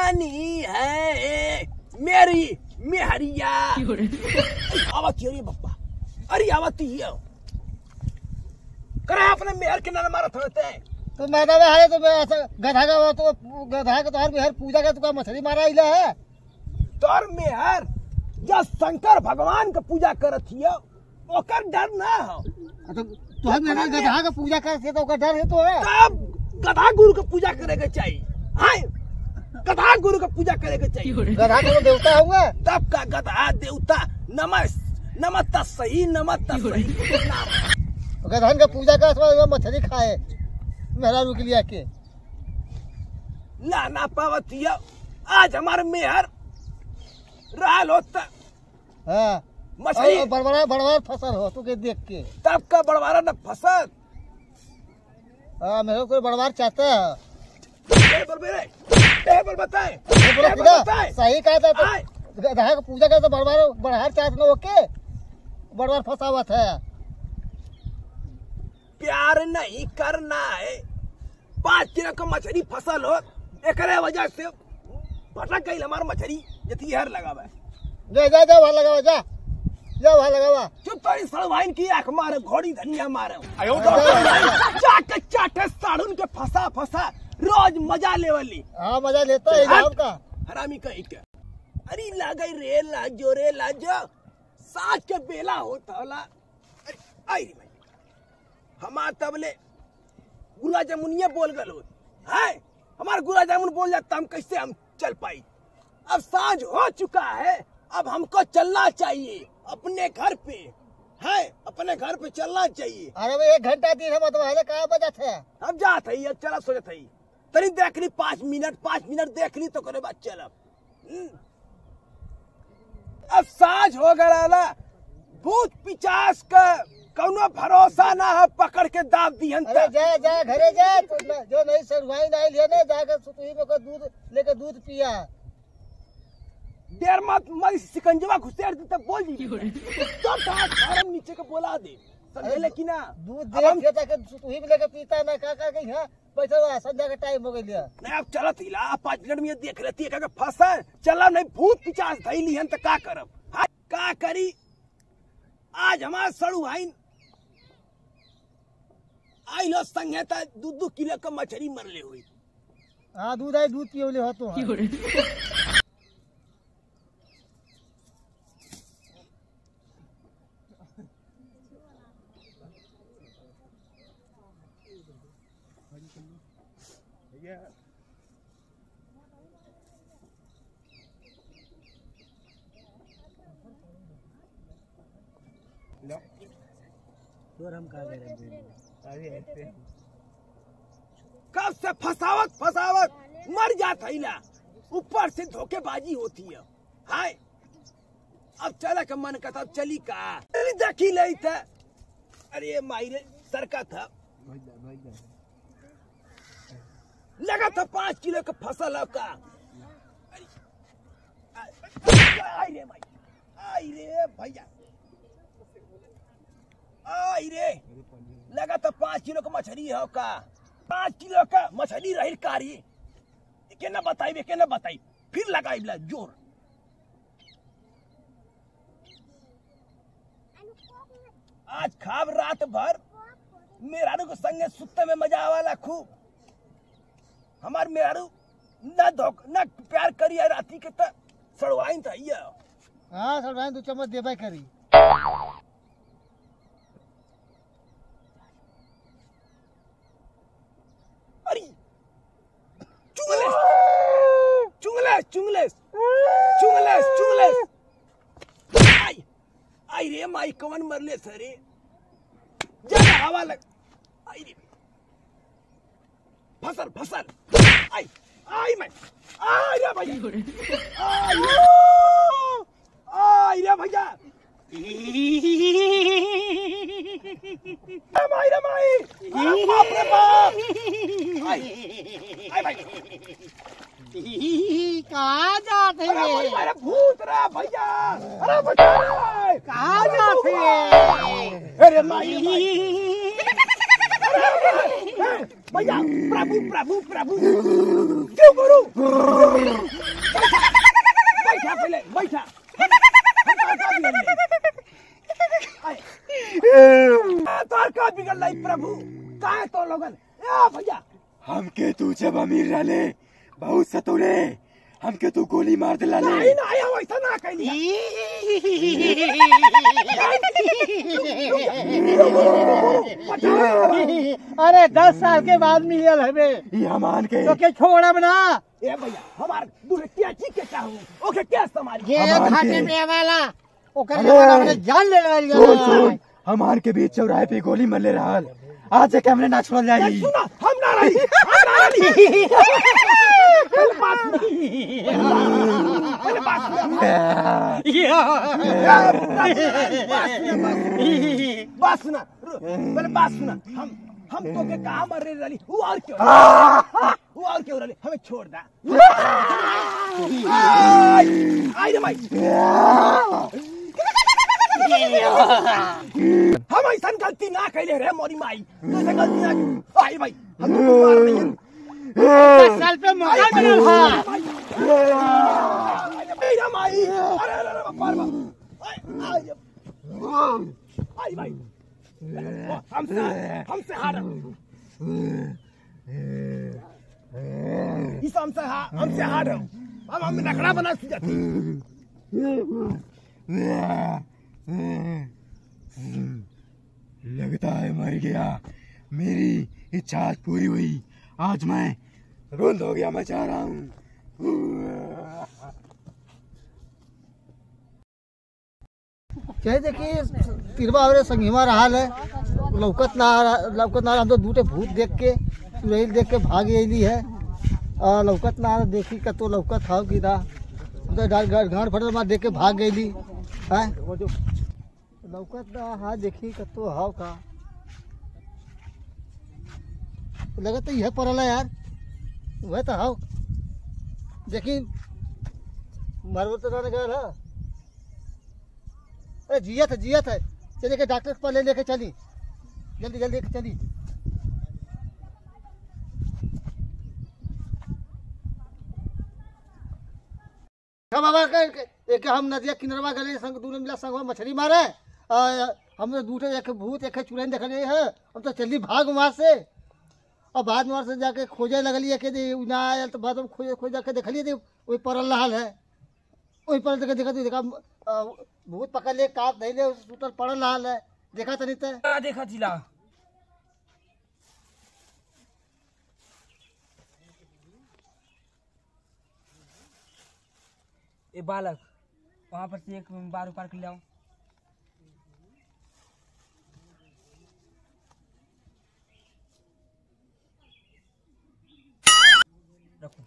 कहानी है मेरी मेहरिया। आवती अरे बप्पा, अरे आवती है करे अपने मेहर के नाम मारा थोड़ते तो मैदान में है तो मैं ऐसा गधा का तो गधा का तोहर मेहर पूजा का तो मछली मारा इला है तोर मेहर या शंकर भगवान का पूजा करत हियो ओकर डर ना हो। तो तोहर मेहर गधा का पूजा करत तो ओकर डर है तो है तब गधा गुरु का पूजा करे के चाहिए। हां गधा गुरु का पूजा करे के चाहिए। गधा को देवता होंगे तब का गधा देवता नमः सही गधन का पूजा का मछली खाए मेहरा रुक लिया के ना पावतिया। आज हमारे मेहर रहल होता हाँ मछली बड़वार फसल हो तू के देख के तब का बड़वारा न फसल। हाँ मेरे को बड़वार चाहता है टेबल बताए सही कहा था तो गधा का पूजा का तो बड़वार चाहत न ओके बड़वार फसावत है। प्यार नहीं करना है 5 किलो का मछली फसल हो एक वजह से भटक गई हमार मछली जती हर लगावा जा वहां लगावा जा वहां लगावा चुप तोरी सड़वाइन की आंख मारे घोड़ी धनिया मारे चाटे साड़ुन के फसा रोज मजा लेवली। हाँ मजा लेता है का हरामी कहीं के अरे लागई रे लाजो साथ के बेला होता होला। आई हमार तबले गुला जामुनिया बोल गल है हमार गुला जामुन बोल जाता हम कैसे हम चल पाई। अब साँझ हो चुका है अब हमको चलना चाहिए अपने घर पे है अपने घर पे चलना चाहिए। अरे भाई 1 घंटा दिन हम तो कहाँ बजा थे अब जात है अब चला सोचत है तरी देख ली 5 मिनट देख ली तो करे बात चलब। अब साँझ हो गया भूत पिचास का कौनो भरोसा ना है पकड़ के दाब दिहन। अरे जा घरे जा जो नहीं सरवाई नहीं लेने जाकर सुतुही में को दूध लेके दूध पिया देर मत मई सिकंजवा घुसेड़ दी तब बोल दी तो फार्म नीचे के बोला दे समझले कि ना दूध दे खेता के सुतुही में लेके पीता ना का गई है पैसा संध्या का टाइम हो गई लिया नहीं अब चलत हिला 5 मिनट में देख लेती है का फंसा चला नहीं भूत पिचास धैली हन त का करब का करी। आज हमार सड़ू भाई आई लो संगे ता 2 किलो का मछली मरले हुई। हाँ दूध आई दूध पियोले हो तो हम कहा कब से फसावत मर जाता ही ना ऊपर से धोखेबाजी होती है। हाय अब चला का मन करता चली का देखी ले था अरे मायरे सरका था लगा था 5 किलो का फसल का आई रे भैया आई रे लगा था 5 किलो का मछली है का 5 किलो का मछली रही कारी के ना बताई फिर लगाई जोर आज खाब रात भर मेहरारू के संगे सुत्ते में मजा आवाला खूब। हमार मेहरारू न प्यार करी है राती के त सड़वाइन था ये हाँ सड़वाइन 2 चम्मच देबे करी अरे चुंगलेस आई रे माई कवन मरले सरे ज्यादा हवा लग आई रे फसल आई मैं आई रे भैया आई रे भैया माई बाप रे बाप आई भाई कहाँ जाते हैं अरे भूत रे भैया अरे बचा रे कहाँ जाते हैं अरे माई भैया प्रभु क्यों करूं अमीर रहले बहुत सतोले हमके तू गोली मार दिला ले। नहीं नहीं हम ऐसा ना कहली। अरे 10 साल के बाद मिलल हवे ये हमान के तो के छोड़ब ना। ए भैया हमार दूर क्या जी के चाहूं ओके क्या समारी ये हमार घाटे के- में वाला ओकर अरे! हमने जान ले वाली सुन सुन हमार के बीच चौराहे पे गोली मरले रहल आज से कैमरे ना छोड़ जाई। सुना हम ना रही पहले बात बात सुना पहले बात सुना हम तो के कहा मर रही वो और क्यों रही हमें छोड़ दा। आई रे भाई हम ऐसा गलती ना कैले रे मोरी माई तो ऐसा गलती ना आई भाई हम तो मार रही हैं 10 साल पे मौका मिलल हा। मेरा माई अरे अरे पार आई भाई हमसे हार इस हमसे हार हम नखड़ा बना जाती। लगता है मर गया मेरी इच्छा आज पूरी हुई आज मैं रुंद हो गया मैं चाह रहा हूँ। चाहे देखिए तिरवा और संगीमा रहा है लौकत ना हम तो दूटे भूत देख के चुड़ैल देख के भाग अली है और लौकत ना देखी कतो लौकत हाव कि ना गांड फटल मार देख के भाग गई है लौकत ना हाँ देखी कतो हाव का लगत तो यह पड़ल है यार वह तो हाव देखी मरबो तो ना गया है। अरे जियत है चलिए के डॉक्टर के पास लेके चली जल्दी जल्दी चली। बाबा एक हम नदिया किनरवा गले संग दोनों मिला संग मछली मारे हम दूठे एक भूत एक चुड़ैल देखले है हम तो चली भाग वहां से और बाद में वहां से जाके खोजे लगलिए के ना आयल तो बाद में खोज जाके देखलिए वही पड़ल रहा है वही पर देखा भूत पकड़ ले काट नहीं ले सुतल पड़ल रहा है देखा तो नहीं था देखा जिला ए बालक वहां पर से एक बार उपार कर ले आओ। रखो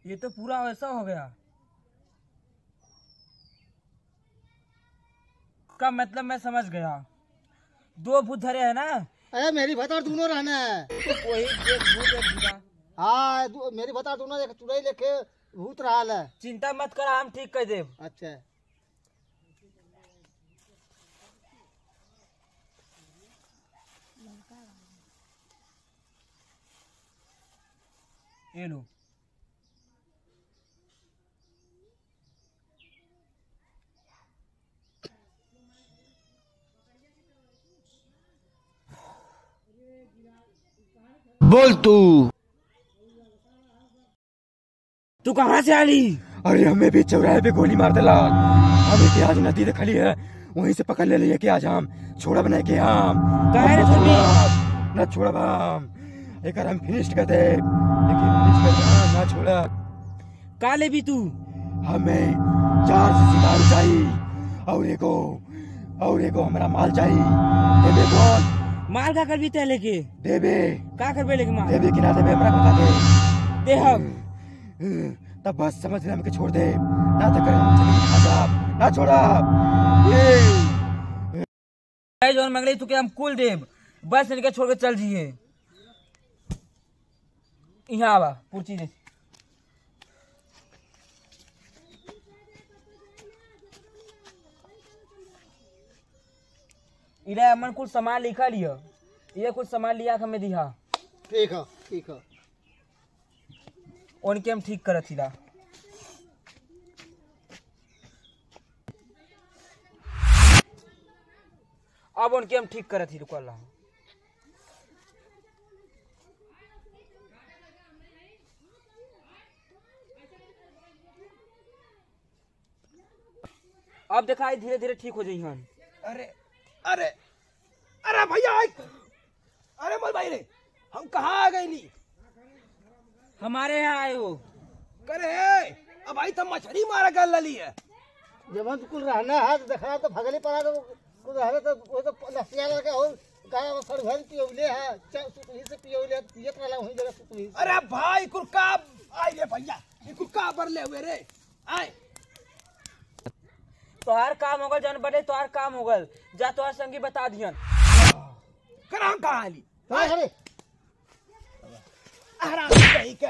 ये तो पूरा वैसा हो गया का मतलब मैं समझ गया 2 भूत धरे है ना। अरे मेरी भतार दोनों रहना है वही एक भूत एक भूता। हाँ मेरी भतार दोनों एक चुड़ैल लेके भूत रहा है। चिंता मत कर हम ठीक कर देव। अच्छा ये लो बोल तू कहाँ से आली? अरे हमें भी चौराहे पे गोली मार दिला हमें के आज नदी खली है वहीं से पकड़ ले लिए के आज हम छोड़ा बना के हम कहे रे सुनी न छोड़ा हम एक हम फिनिश कर दे लेकिन फिनिश कर दे ना छोड़ा का ले भी तू हमें 4 से शिकार चाहिए और एगो हमारा माल चाहिए देबे कौन माल का कर भी तय लेके देबे का करबे लेके माल देबे कि ना देबे हमरा बता दे दे हम तब बस समझ ले हमके छोड़ दे ना तो कर हम चली आजाब ना छोड़ा ये जोन मंगली तू के हम कुल देव बस इनके छोड़ के चल जिए यहाँ आवा पुरची दे इला अमन कुछ सामान लिखा लिया, ये कुछ सामान लिया हमें दिया। ठीक है ठीक है। उनके हम ठीक करत हिला। अब उनके हम ठीक करत ही रुकल रहा। अब दिखाई धीरे धीरे ठीक हो जाइहन। अरे अरे अरे भैया अरे मोर भाई रे, हम कहाँ आ गई ली? हमारे यहाँ आए हो। करे अब भाई तो मछली मारा कर लली है। जब हम कुल रहना है तो देखना तो भगली पड़ा तो कुल रहना तो वो तो लसिया लगा हो गाय सड़ भर पियोले है सुतही से पियोले पियत वाला वही जगह सुतही। अरे भाई कुल का आई ले भैया, ये कुल का बर ले हुए रे आए। तोहार काम होगल जान बड़े, तोहार काम होगल, जा तोहार संगी बता दियन। कर हम कहाँ ली? अरे आराम से कहीं के